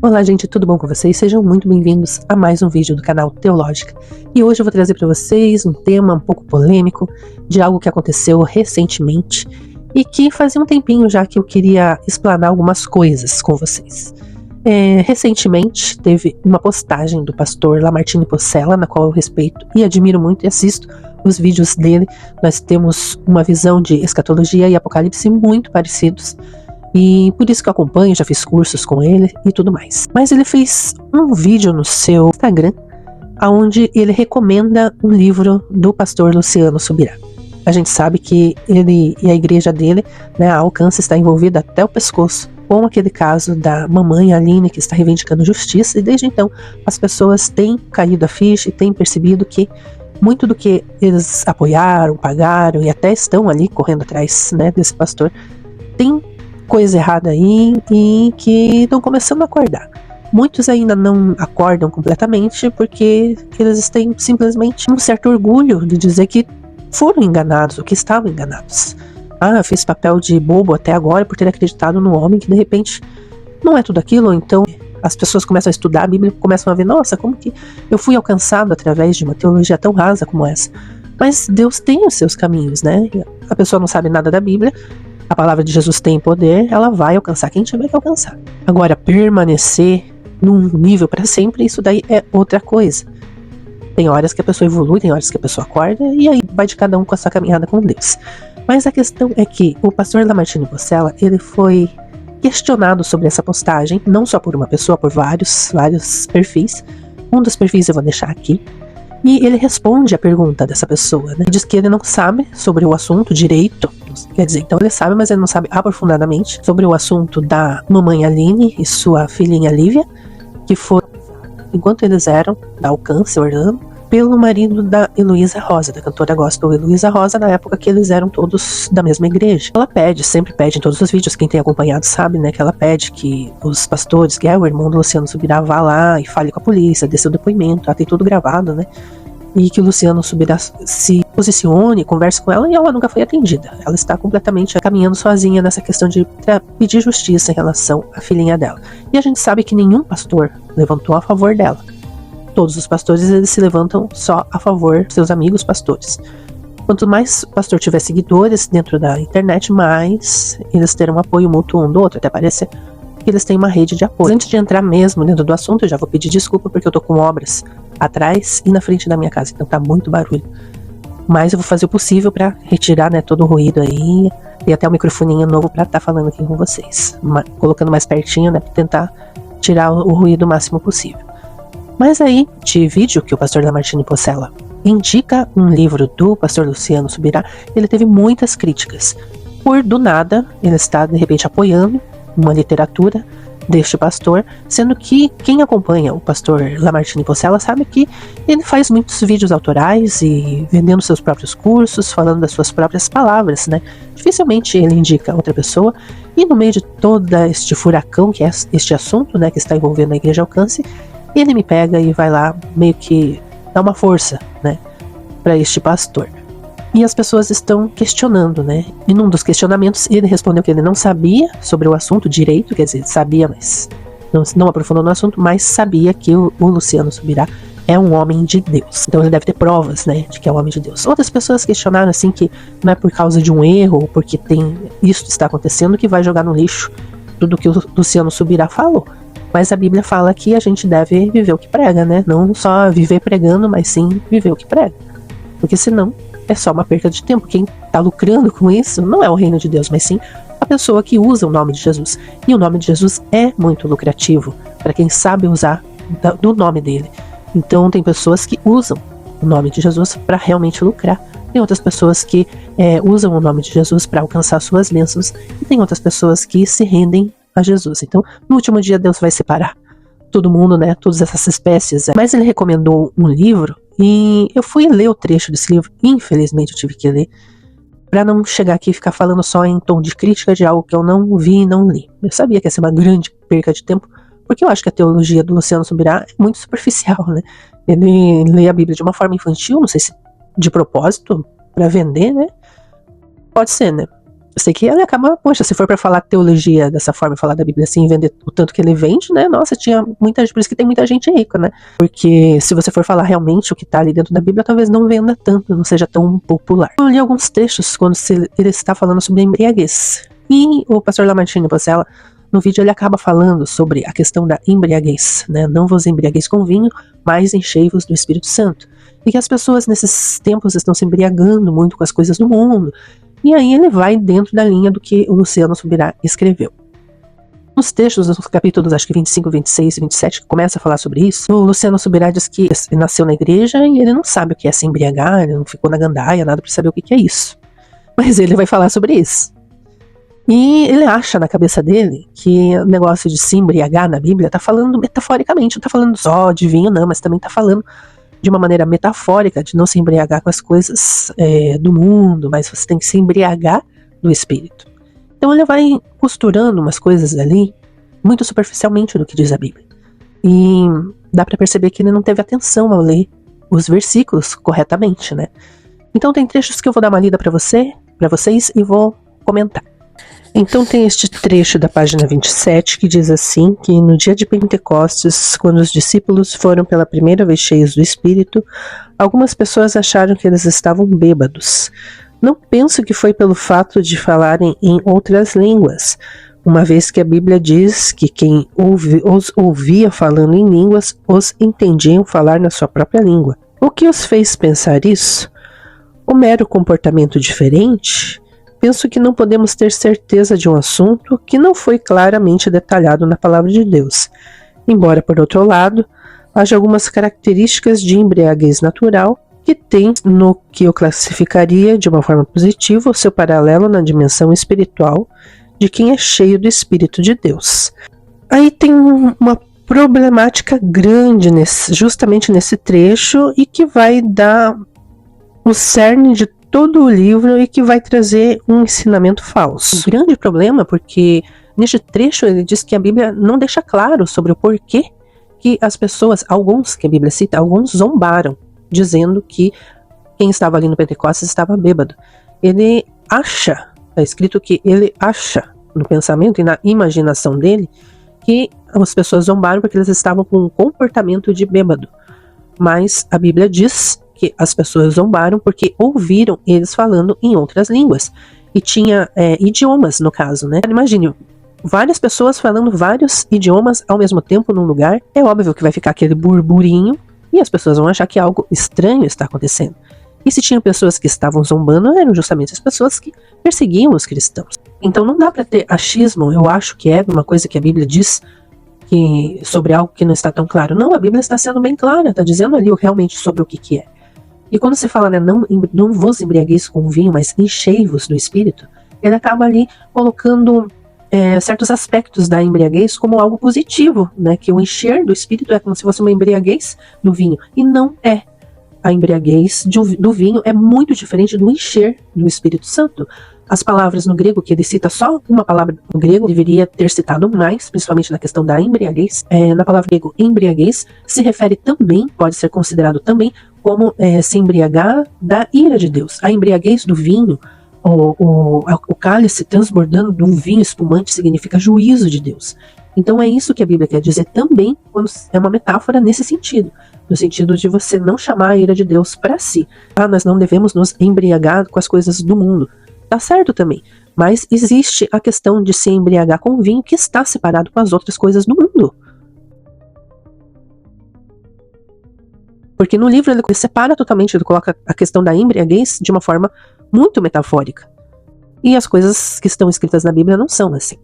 Olá gente, tudo bom com vocês? Sejam muito bem-vindos a mais um vídeo do canal Teológica. E hoje eu vou trazer para vocês um tema um pouco polêmico de algo que aconteceu recentemente e que fazia um tempinho já que eu queria explanar algumas coisas com vocês. Recentemente teve uma postagem do pastor Lamartine Possella, na qual eu respeito e admiro muito e assisto os vídeos dele. Nós temos uma visão de escatologia e apocalipse muito parecidos. E por isso que eu acompanho, já fiz cursos com ele e tudo mais. Mas ele fez um vídeo no seu Instagram, onde ele recomenda um livro do pastor Luciano Subirá. A gente sabe que ele e a igreja dele, né, a Alcance, está envolvida até o pescoço com aquele caso da mamãe Aline, que está reivindicando justiça, e desde então as pessoas têm caído a ficha e têm percebido que muito do que eles apoiaram, pagaram e até estão ali correndo atrás, né, desse pastor, tem coisa errada aí e que estão começando a acordar. Muitos ainda não acordam completamente porque eles têm simplesmente um certo orgulho de dizer que foram enganados, ou que estavam enganados. Eu fiz papel de bobo até agora por ter acreditado no homem que de repente não é tudo aquilo. Então as pessoas começam a estudar a Bíblia e começam a ver, nossa, como que eu fui alcançado através de uma teologia tão rasa como essa. Mas Deus tem os seus caminhos, né? A pessoa não sabe nada da Bíblia. A palavra de Jesus tem poder, ela vai alcançar quem tiver que alcançar. Agora, permanecer num nível para sempre, isso daí é outra coisa. Tem horas que a pessoa evolui, tem horas que a pessoa acorda, e aí vai de cada um com a sua caminhada com Deus. Mas a questão é que o pastor Lamartine Possella, ele foi questionado sobre essa postagem, não só por uma pessoa, por vários perfis. Um dos perfis eu vou deixar aqui. E ele responde a pergunta dessa pessoa, né? Diz que ele não sabe sobre o assunto direito. Quer dizer, então ele sabe, mas ele não sabe aprofundadamente sobre o assunto da mamãe Aline e sua filhinha Lívia, que foi, enquanto eles eram da Alcance, Orlando, pelo marido da Heloísa Rosa, da cantora gospel Heloísa Rosa, na época que eles eram todos da mesma igreja. Ela pede, sempre pede em todos os vídeos, quem tem acompanhado sabe, né, que ela pede que os pastores, que é o irmão do Luciano Subirá, vá lá e fale com a polícia, dê seu depoimento, ela tem tudo gravado, né, e que o Luciano Subirá se posicione, converse com ela, e ela nunca foi atendida. Ela está completamente caminhando sozinha nessa questão de pedir justiça em relação à filhinha dela. E a gente sabe que nenhum pastor levantou a favor dela. Todos os pastores, eles se levantam só a favor dos seus amigos pastores. Quanto mais o pastor tiver seguidores dentro da internet, mais eles terão apoio mútuo um do outro, até parecer que eles têm uma rede de apoio. Antes de entrar mesmo dentro do assunto, eu já vou pedir desculpa porque eu tô com obras atrás e na frente da minha casa, então tá muito barulho. Mas eu vou fazer o possível para retirar, né, todo o ruído aí e até o microfoninho novo para estar falando aqui com vocês, colocando mais pertinho, né, para tentar tirar o ruído o máximo possível. Mas aí, de vídeo que o pastor Lamartine Possella indica um livro do pastor Luciano Subirá, ele teve muitas críticas. Por do nada, ele está de repente apoiando uma literatura deste pastor, sendo que quem acompanha o pastor Lamartine Possella sabe que ele faz muitos vídeos autorais e vendendo seus próprios cursos, falando das suas próprias palavras, né? Dificilmente ele indica outra pessoa, e no meio de todo este furacão que é este assunto, né, que está envolvendo a Igreja Alcance, ele me pega e vai lá meio que dar uma força, né, para este pastor. E as pessoas estão questionando, né? E num dos questionamentos ele respondeu que ele não sabia sobre o assunto direito, quer dizer, sabia, mas não aprofundou no assunto, mas sabia que o Luciano Subirá é um homem de Deus. Então ele deve ter provas, né, de que é um homem de Deus. Outras pessoas questionaram assim que não é por causa de um erro ou porque isso está acontecendo que vai jogar no lixo tudo que o Luciano Subirá falou. Mas a Bíblia fala que a gente deve viver o que prega, né? Não só viver pregando, mas sim viver o que prega. Porque senão é só uma perca de tempo. Quem está lucrando com isso não é o reino de Deus, mas sim a pessoa que usa o nome de Jesus. E o nome de Jesus é muito lucrativo para quem sabe usar do nome dele. Então tem pessoas que usam o nome de Jesus para realmente lucrar. Tem outras pessoas que usam o nome de Jesus para alcançar suas bênçãos. E tem outras pessoas que se rendem a Jesus. Então no último dia Deus vai separar todo mundo, né? Todas essas espécies. Mas ele recomendou um livro e eu fui ler o trecho desse livro. Infelizmente eu tive que ler para não chegar aqui e ficar falando só em tom de crítica de algo que eu não vi e não li. Eu sabia que ia ser uma grande perca de tempo, porque eu acho que a teologia do Luciano Subirá é muito superficial, né? Ele lê a Bíblia de uma forma infantil, não sei se de propósito, para vender, né? Pode ser, né? Eu sei que ele acaba, poxa, se for pra falar teologia dessa forma, falar da Bíblia assim, vender o tanto que ele vende, né? Nossa, tinha muita gente, por isso que tem muita gente rica, né? Porque se você for falar realmente o que tá ali dentro da Bíblia, talvez não venda tanto, não seja tão popular. Eu li alguns textos quando ele está falando sobre a embriaguez. E o pastor Lamartine Bossella, no vídeo, ele acaba falando sobre a questão da embriaguez, né? Não vos embriagueis com vinho, mas enchei-vos do Espírito Santo. E que as pessoas nesses tempos estão se embriagando muito com as coisas do mundo. E aí ele vai dentro da linha do que o Luciano Subirá escreveu. Nos textos, nos capítulos acho que 25, 26 e 27, que começa a falar sobre isso, o Luciano Subirá diz que ele nasceu na igreja e ele não sabe o que é se embriagar, ele não ficou na gandaia, nada para saber o que é isso. Mas ele vai falar sobre isso. E ele acha na cabeça dele que o negócio de se embriagar na Bíblia tá falando metaforicamente, não tá falando só de vinho não, mas também tá falando de uma maneira metafórica, de não se embriagar com as coisas do mundo, mas você tem que se embriagar do Espírito. Então ele vai costurando umas coisas ali, muito superficialmente do que diz a Bíblia. E dá para perceber que ele não teve atenção ao ler os versículos corretamente, né? Então tem trechos que eu vou dar uma lida para vocês e vou comentar. Então tem este trecho da página 27 que diz assim, que no dia de Pentecostes, quando os discípulos foram pela primeira vez cheios do Espírito, algumas pessoas acharam que eles estavam bêbados. Não penso que foi pelo fato de falarem em outras línguas, uma vez que a Bíblia diz que quem os ouvia falando em línguas, os entendiam falar na sua própria língua. O que os fez pensar isso? O mero comportamento diferente? Penso que não podemos ter certeza de um assunto que não foi claramente detalhado na palavra de Deus. Embora, por outro lado, haja algumas características de embriaguez natural que tem no que eu classificaria de uma forma positiva o seu paralelo na dimensão espiritual de quem é cheio do Espírito de Deus. Aí tem uma problemática grande justamente nesse trecho e que vai dar o cerne de todo o livro e que vai trazer um ensinamento falso. O grande problema é porque neste trecho ele diz que a Bíblia não deixa claro sobre o porquê que as pessoas, alguns que a Bíblia cita, alguns zombaram, dizendo que quem estava ali no Pentecostes estava bêbado. Ele acha, está escrito que ele acha no pensamento e na imaginação dele que as pessoas zombaram porque eles estavam com um comportamento de bêbado. Mas a Bíblia diz que as pessoas zombaram porque ouviram eles falando em outras línguas. E tinha idiomas, no caso, né? Imagine, várias pessoas falando vários idiomas ao mesmo tempo num lugar. É óbvio que vai ficar aquele burburinho e as pessoas vão achar que algo estranho está acontecendo. E se tinha pessoas que estavam zombando, eram justamente as pessoas que perseguiam os cristãos. Então não dá para ter achismo, eu acho que é uma coisa que a Bíblia diz sobre algo que não está tão claro. Não, a Bíblia está sendo bem clara, está dizendo ali realmente sobre o que é. E quando se fala, né, não vos embriagueis com vinho, mas enchei-vos do Espírito, ele acaba ali colocando certos aspectos da embriaguez como algo positivo, né, que o encher do Espírito é como se fosse uma embriaguez do vinho, e não é. A embriaguez do vinho é muito diferente do encher do Espírito Santo. As palavras no grego, que ele cita só uma palavra no grego, deveria ter citado mais, principalmente na questão da embriaguez. Na palavra grego, embriaguez, se refere também, pode ser considerado também, como se embriagar da ira de Deus. A embriaguez do vinho, o cálice transbordando de um vinho espumante, significa juízo de Deus. Então é isso que a Bíblia quer dizer também, quando é uma metáfora nesse sentido. No sentido de você não chamar a ira de Deus para si. Nós não devemos nos embriagar com as coisas do mundo. Tá certo também, mas existe a questão de se embriagar com vinho que está separado com as outras coisas do mundo. Porque no livro ele separa totalmente, ele coloca a questão da embriaguez de uma forma muito metafórica. E as coisas que estão escritas na Bíblia não são assim.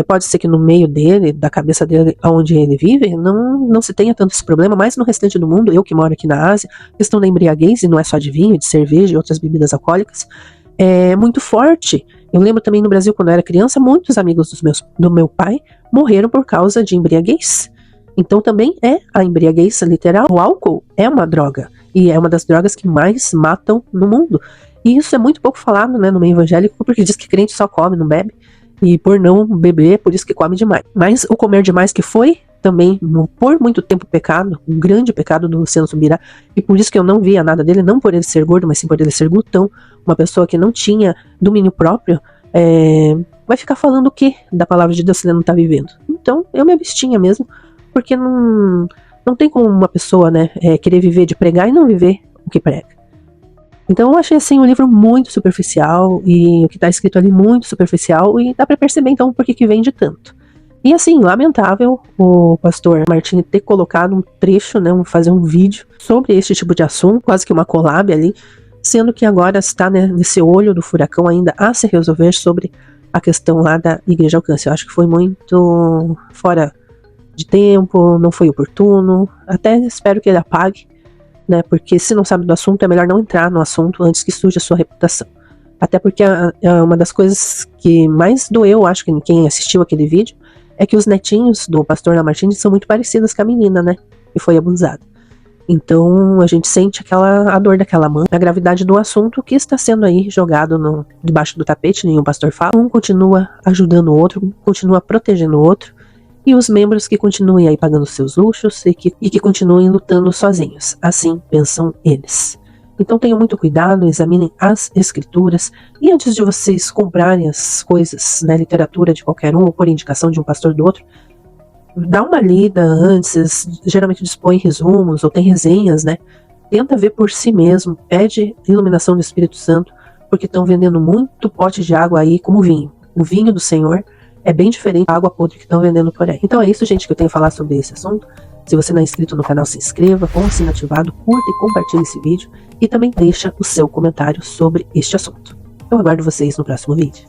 Pode ser que no meio dele, da cabeça dele, onde ele vive, não se tenha tanto esse problema, mas no restante do mundo, eu que moro aqui na Ásia, a questão da embriaguez, e não é só de vinho, de cerveja e outras bebidas alcoólicas, é muito forte. Eu lembro também no Brasil, quando eu era criança, muitos amigos do meu pai morreram por causa de embriaguez. Então também é a embriaguez literal. O álcool é uma droga, e é uma das drogas que mais matam no mundo. E isso é muito pouco falado, né, no meio evangélico, porque diz que crente só come, não bebe. E por não beber, por isso que come demais. Mas o comer demais, que foi também, por muito tempo, pecado, um grande pecado do Luciano Subirá, e por isso que eu não via nada dele, não por ele ser gordo, mas sim por ele ser glutão, uma pessoa que não tinha domínio próprio, vai ficar falando o que da palavra de Deus se ele não tá vivendo? Então, eu me abstinha mesmo, porque não tem como uma pessoa, né, querer viver de pregar e não viver o que prega. Então eu achei assim um livro muito superficial, e o que está escrito ali muito superficial, e dá para perceber então por que vende tanto. E assim, lamentável o pastor Martini ter colocado um trecho, né, fazer um vídeo sobre este tipo de assunto, quase que uma collab ali, sendo que agora está, né, nesse olho do furacão ainda a se resolver sobre a questão lá da Igreja Alcance. Eu acho que foi muito fora de tempo, não foi oportuno, até espero que ele apague, né, porque se não sabe do assunto é melhor não entrar no assunto antes que surja a sua reputação. Até porque uma das coisas que mais doeu, acho que quem assistiu aquele vídeo, é que os netinhos do pastor Lamartine são muito parecidos com a menina, né, que foi abusada. Então a gente sente a dor daquela mãe, a gravidade do assunto que está sendo aí jogado debaixo do tapete, nenhum pastor fala. Um continua ajudando o outro, continua protegendo o outro, e os membros que continuem aí pagando seus luxos e que continuem lutando sozinhos. Assim pensam eles. Então tenham muito cuidado, examinem as escrituras, e antes de vocês comprarem as coisas, né, literatura de qualquer um, ou por indicação de um pastor do outro, dá uma lida antes, geralmente dispõe resumos, ou tem resenhas, né? Tenta ver por si mesmo, pede iluminação do Espírito Santo, porque estão vendendo muito pote de água aí como vinho. O vinho do Senhor é bem diferente da água podre que estão vendendo por aí. Então é isso, gente, que eu tenho a falar sobre esse assunto. Se você não é inscrito no canal, se inscreva, com o sino ativado, curta e compartilhe esse vídeo, e também deixa o seu comentário sobre este assunto. Eu aguardo vocês no próximo vídeo.